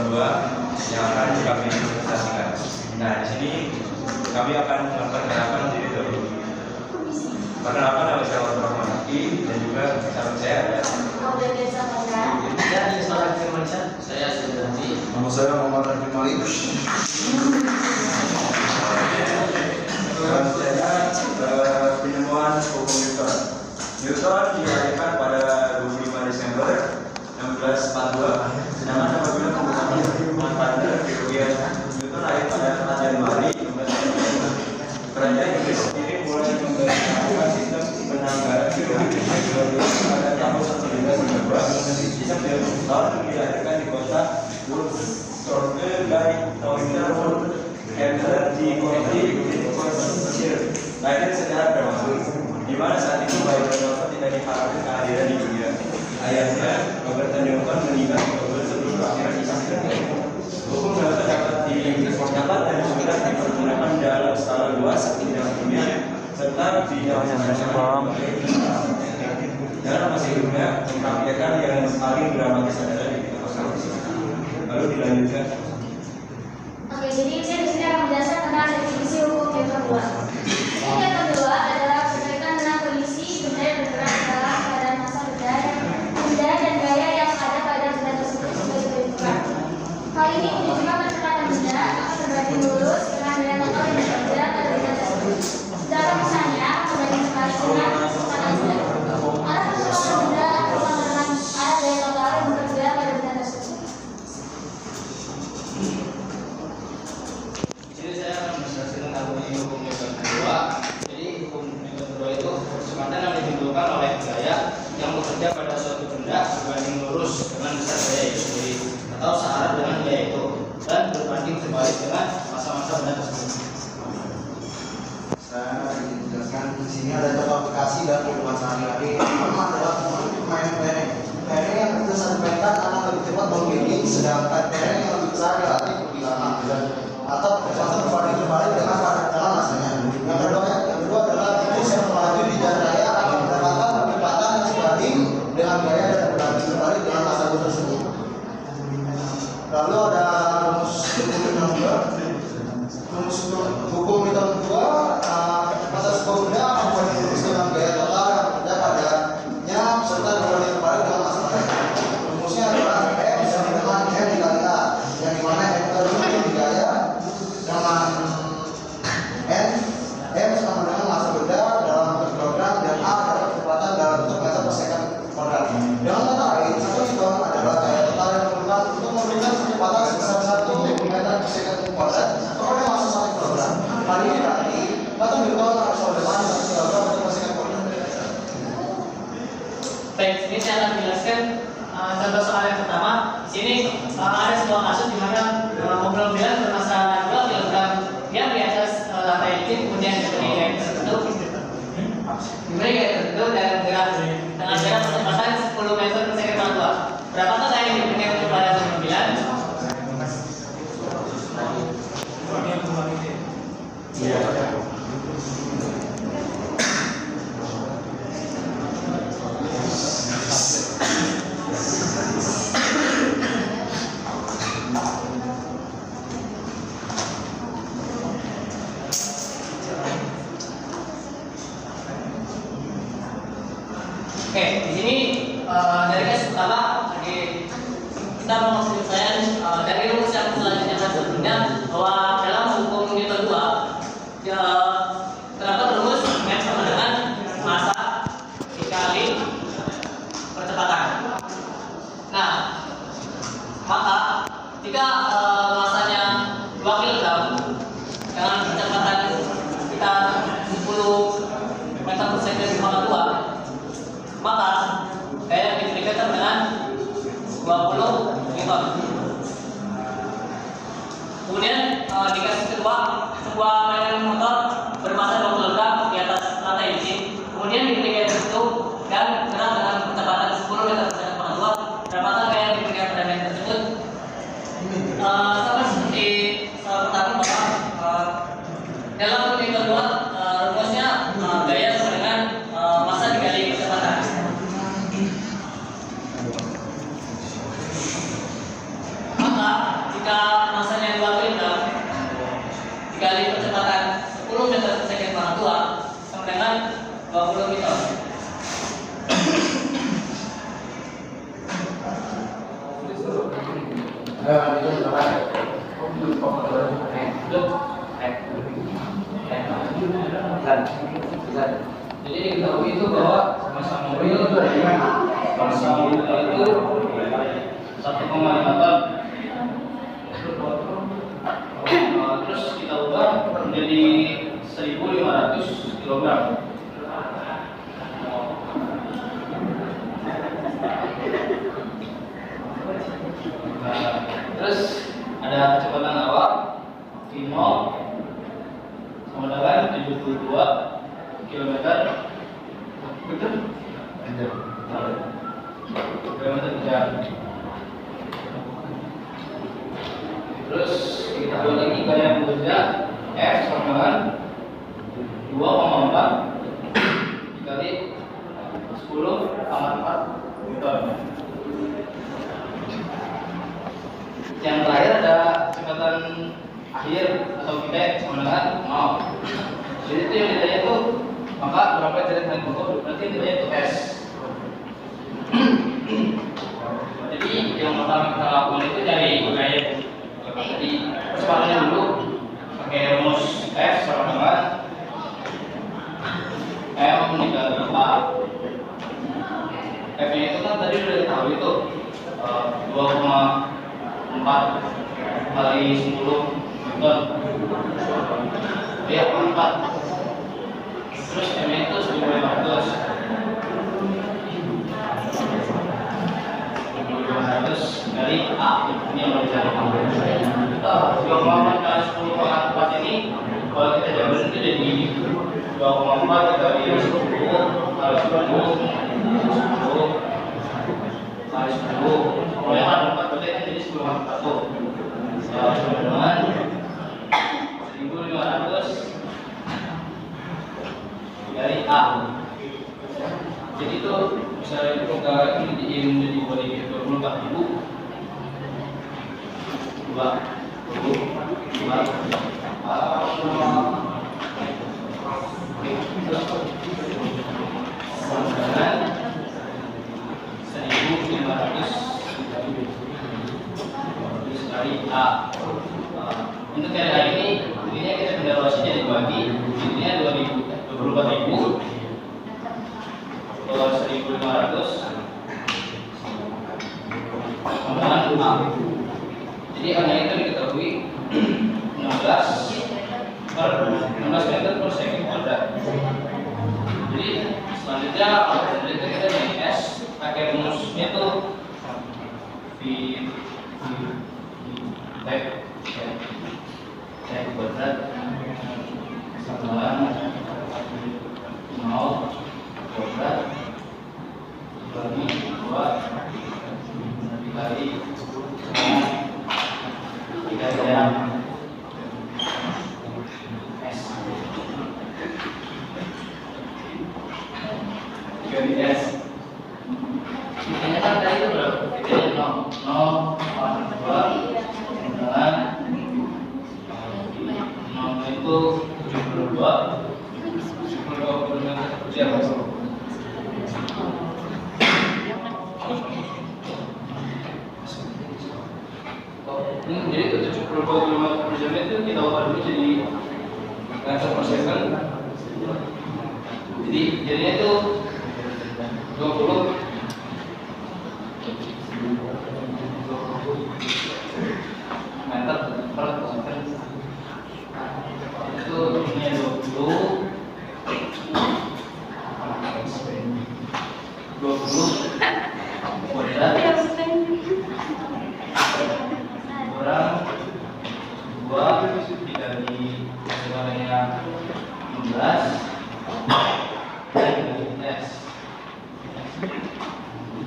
2 yang akan kami presentasikan. Nah, di sini kami akan memperkenalkan diri dahulu. Perkenalkan, nama saya Warman Manaki dan juga sahabat saya ada. Ya, saya Firmansyah. Saya Sudarti. Nama saya Muhammad Raffi Malik. Dan saya penemuan hukum Newton. Newton dilahirkan pada 25 Desember 1642. Sedangkan apabila menggunakan hukuman pada kerugian Newton lahir pada 4 Januari 1942. Kerajaan Inggris sendiri mulai menggunakan sistem penanggalan pada tahun 1992. Sistem tahun dilahirkan di kota Thorpe by Northern Ireland di Worcestershire. Lahir secara prematur, di mana saat itu bayi Newton tidak diharapkan kehadiran di dunia. Ayahnya, Robert Newton, meninggal di Oktober sebelum akhiran kisah kedua. Hukum Newton dapat dan sudah dipergunakan dalam skala luas bidang kimia serta bidang dalam masa hidupnya mempraktikkan yang paling dramatis adalah di kosmologi. Lalu dilanjutkan. Oke, jadi saya di sini akan menjelaskan tentang definisi hukum yang kedua. Yang kedua adalah berkaitan dengan kondisi benda yang bergerak dalam keadaan massa benda dan gaya yang ada pada benda tersebut sebagai bergerak. Hal ini menunjukkan kecepatan benda akan berbanding lurus dengan benda total yang bergerak pada benda tersebut. Dalam misalnya berbanding sekali dengan kecepatan benda. Arah kecepatan benda bersama dengan arah gaya total yang bergerak pada benda tersebut. Jadi saya akan menjelaskan tentang hukum Newton kedua. Jadi hukum Newton kedua itu kecepatan yang ditimbulkan oleh gaya yang bekerja pada suatu benda berbanding lurus dengan besar gaya itu sendiri atau searah dengan gaya itu dan berbanding terbalik dengan massa-massa benda tersebut. Saya ingin menjelaskan di sini ada contoh aplikasi dan kehidupan sehari-hari. Pertama adalah main kelereng. Kelereng yang kecil saat dimainkan akan lebih cepat menggiring, sedangkan kelereng yang lebih besar dilatih lebih lama atau kecepatan berbanding terbalik dengan masanya. Yang kedua adalah tikus yang melaju di jalan raya akan mendapatkan kecepatan yang sebanding dengan gaya dan berbanding terbalik dengan massa bus tersebut. Lalu ada rumus hukum Newton kedua. Massa sebuah benda akan berbanding lurus dengan gaya total yang bekerja padanya serta berbanding terbalik dengan massa mereka. Rumusnya adalah M sama dengan M dikali A, yang dimana M itu di gaya dengan M sama dengan massa benda dalam bentuk kilogram dan A adalah kecepatan dalam bentuk meter per second kuadrat. Dengan kata lain, 1 Newton adalah gaya total yang diperlukan untuk memberikan kecepatan sebesar 1 meter per second kuadrat kepada massa 1 kilogram. Hal ini berarti 1 Newton harus sama dengan 1 kilogram meter per second kuadrat. Baik, ini saya akan menjelaskan contoh soal yang pertama. Di sini ada sebuah kasus di mana mobil-mobilan bermassa 2 kg yang di atas lantai licin, kemudian diberi gaya tertentu, dan bergerak dengan jarak kecepatan 10 meter per second per 2. Berapakah gaya yang diberikan kepada mobil-mobilan? Oke, di sini dari kasus pertama kita mau menjelaskan dari rumus yang selanjutnya dan sebelumnya bahwa dalam hukum Newton 2 terdapat rumus M sama dengan massa dikali percepatan. Nah, maka jika massanya 2 kg dengan kecepatan kita 10 meter per second per 2, maka gaya yang diberikan dengan 20 Newton. Kemudian di kasus kedua, sebuah mainan motor bermassa 20 kg di atas lantai licin, kemudian diberi gaya tertentu dan gerak dengan kecepatan 10 meter per second per 2. Berapakah gaya yang diberikan pada mainan tersebut? Sama seperti soal pertama, bahwa dalam Newton 2 rumusnya gaya sama dengan massa dikali kecepatan. Maka jika masanya 2 km dikali percepatan 10 meter per second per 2 sama dengan 20 meter. Jadi diketahui itu bahwa masa mobil itu 1,5 ton. Terus kita ubah menjadi 1.500 kg. Terus ada kecepatan awal V0 sama dengan 72 km betul? Kilometer per jam. Terus kita buat lagi gaya bekerja F sama dengan 2,4 dikali 10,4 Newton. Yang terakhir ada kecepatan akhir atau kita sama dengan 0. Jadi itu yang ditanya itu maka berapa dari kalian pokok berarti nilainya itu S. Jadi yang pertama kita lakukan itu cari gaya. Jadi percepatan dulu pakai rumus F sama dengan M dikali A. F nya itu kan tadi sudah ditahu itu 2,4 kali 10 Newton. Dia 4. Terus M nya itu 1.500 dari A. Ini yang mau dicari. 2,4 kali 10,4 ini kalau kita jawabin itu jadi 2,4 dikali 10 kali 10 kali 10. Kalau yang ada 4 berarti kan jadi 10,4. Sama dengan 1.500 dari A. Jadi itu misalnya itu kalau ini diirim jadi 24.000 dari A. Untuk hari ini intinya kita evaluasi jadi dibagi, intinya 24.000 kalau 1.500 dengan A. Jadi hanya itu diketahui 16 meter per second kuadrat. Jadi selanjutnya kita jadi S pakai rumusnya itu V kuadrat sama 0 kuadrat bagi 2 dikali 3 jam S. Jadi S intinya kan tadi itu berapa? Intinya 0 dengan 0 itu 72 km per jam. Jadi 70 km per jam itu kita ubah dulu jadi meter per second. Jadi jadinya itu 20 meter per second. Itu ini 20 kuadrat kurang 2 dikali semuanya 16 dan S.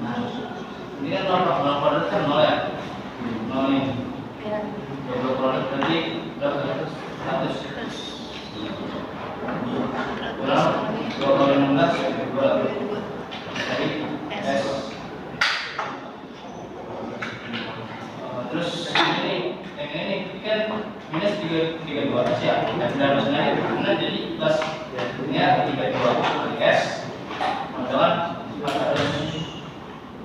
Nah, ini kan 0 kuadrat kan 0 ya? 0 nih. 20 kuadrat berarti berapa? 100. Kurang 2 kali 16 2 dari S. Terus ini kan minus 32 ya. Dan dalam sebenarnya karena jadi plus nya 32 S. Teman-teman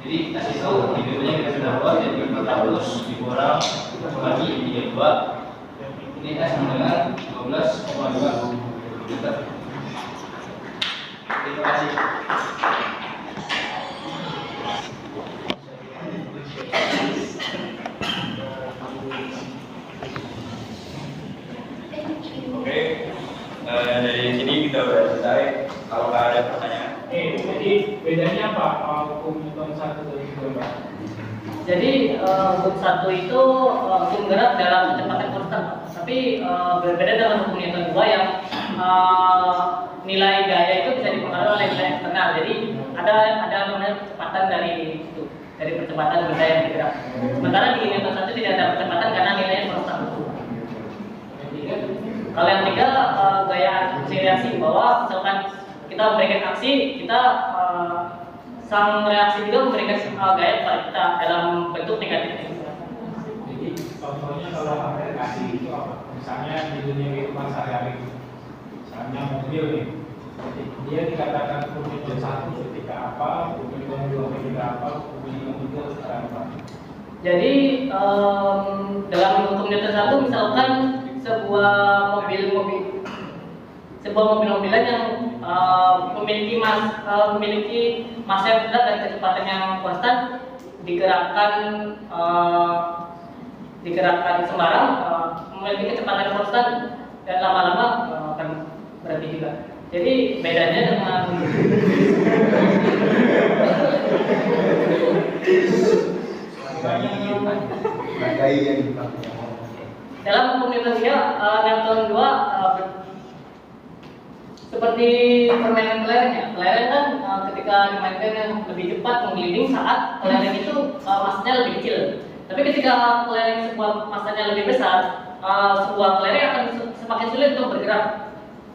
jadi kasih tahu di videonya kita sudah buat jadi 400 dikurang bagi 32 ini S sama dengan 12,2 liter. Terima kasih. Oke, dari sini kita udah selesai. Kalau nggak ada pertanyaan, Jadi bedanya apa hukum Newton 1 dan hukum 2? Jadi hukum 1 itu hukum gerak dalam kecepatan konstan, tapi berbeda dengan hukum Newton 2 yang nilai gaya itu bisa dipengaruhi oleh nilai eksternal. Jadi ada namanya kecepatan dari itu, dari percepatan benda yang bergerak. Sementara di Newton 1 tidak ada percepatan karena nilainya konstan. Kalau yang tiga gaya aksi reaksi, bahwa misalkan kita memberikan aksi, kita sang reaksi juga memberikan gaya kepada kita dalam bentuk negatif. Jadi contohnya kalau aplikasi itu apa? Misalnya di dunia kehidupan sehari-hari, misalnya mobil nih, dia dikatakan hukum Newton 1 ketika apa, hukum Newton 2 ketika apa, hukum Newton 3 ketika apa? Jadi dalam hukum Newton 1 misalkan sebuah mobil-mobilan yang memiliki massa yang berat dan kecepatan yang konstan digerakkan sembarang memiliki kecepatan konstan dan lama-lama akan berhenti juga. Jadi bedanya dengan dalam hukum Newton 3, Newton 2 seperti permainan kelereng ya. Kelereng kan ketika dimainkan yang lebih cepat menggelinding saat kelereng itu masanya lebih kecil. Tapi ketika kelereng sebuah masanya lebih besar, sebuah kelereng akan semakin sulit untuk bergerak.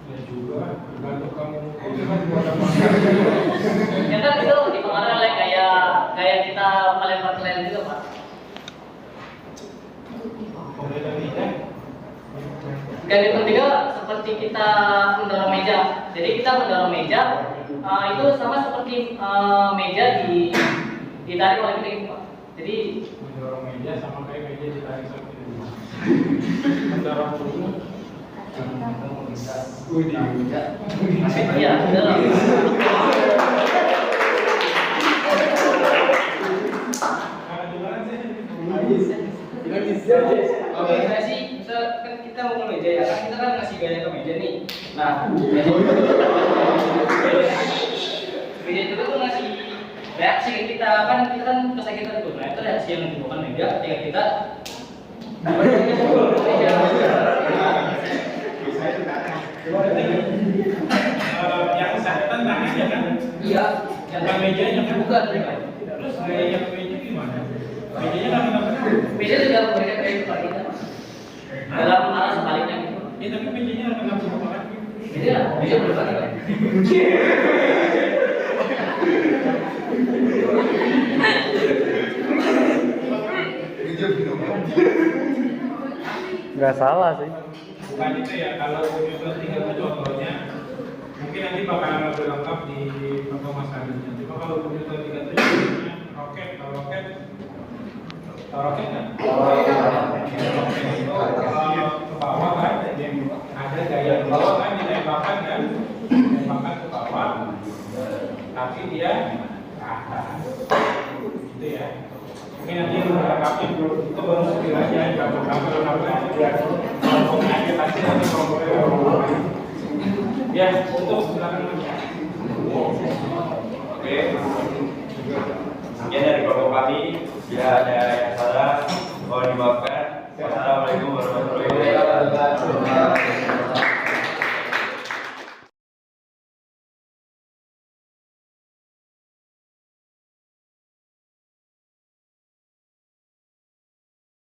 Ya juga, tergantung kamu. Ya kan itu dipengaruhi oleh gaya kita melempar kelereng juga, Pak. Gaya Newton 3 seperti kita mendorong meja. Jadi kita mendorong meja itu sama seperti meja ditarik oleh kita gitu, Pak. Jadi Mendorong meja sama kayak meja ditarik seperti ini. Mendorong tubuh. iya, benar. Oke, saya sih bisa kan kita mau ke meja ya, kan kita kan ngasih gaya ke meja nih. Nah, meja itu tuh ngasih reaksi ke kita kan kesan kita tuh. Nah, itu reaksi yang ditemukan meja ketika kita meja. Yang kesehatan tangannya kan? Iya, Bukan mejanya kan? bukan. Terus gaya ke meja gimana? Mejanya kan kenapa? Meja juga memberikan gaya kepada kita dalam arah sebaliknya gitu. Ya tapi mejanya kenapa sama lagi? Meja berbalik. Nggak salah sih. Bukan itu ya, kalau Newton 3 itu contohnya mungkin nanti bakalan lebih lengkap di Mas selanjutnya. Cuma kalau Newton 3 itu contohnya roket, kalau roket kan? Roket itu ke bawah kan, ada gaya ke bawah kan, ditembakkan kan, ditembakkan ke bawah, tapi dia ke atas, gitu ya. Mungkin nanti lengkapnya itu baru sekiranya gambar-gambar biar kelompoknya aja pasti nanti kelompoknya ya untuk silakan. oke. Sekian dari kelompok kami. Bila ada yang salah, mohon dimaafkan. Wassalamualaikum warahmatullahi wabarakatuh.